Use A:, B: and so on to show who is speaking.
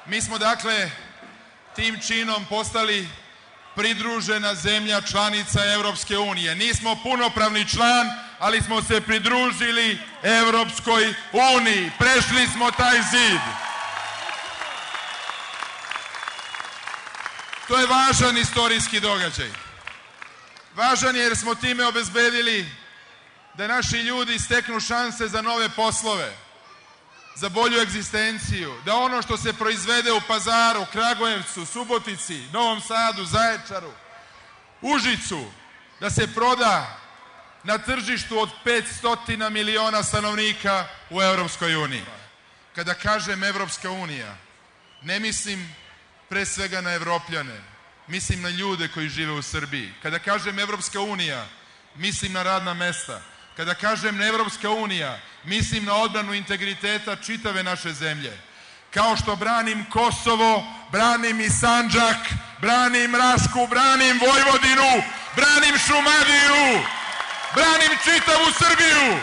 A: Mi smo dakle tim činom postali pridružena zemlja članica Evropske unije. Nismo punopravni član, ali smo se pridružili Evropskoj uniji. Prešli smo taj zid. To je važan istorijski događaj. Važan je jer smo time obezbedili da naši ljudi steknu šanse za nove poslove, za bolju egzistenciju, da ono što se proizvede u Pazaru, Kragujevcu, Subotici, Novom Sadu, Zaječaru, Užicu, da se proda na tržištu od 500 miliona stanovnika u Evropskoj uniji. Kada kažem Evropska unija, ne mislim pre svega na Evropljane, mislim na ljude koji žive u Srbiji. Kada kažem Evropska unija, mislim na radna mesta. Kada kažem Evropska unija, mislim na odbranu integriteta čitave naše zemlje. Kao što branim Kosovo, branim i Sandžak, branim Rašku, branim Vojvodinu, branim Šumadiju, branim čitavu Srbiju.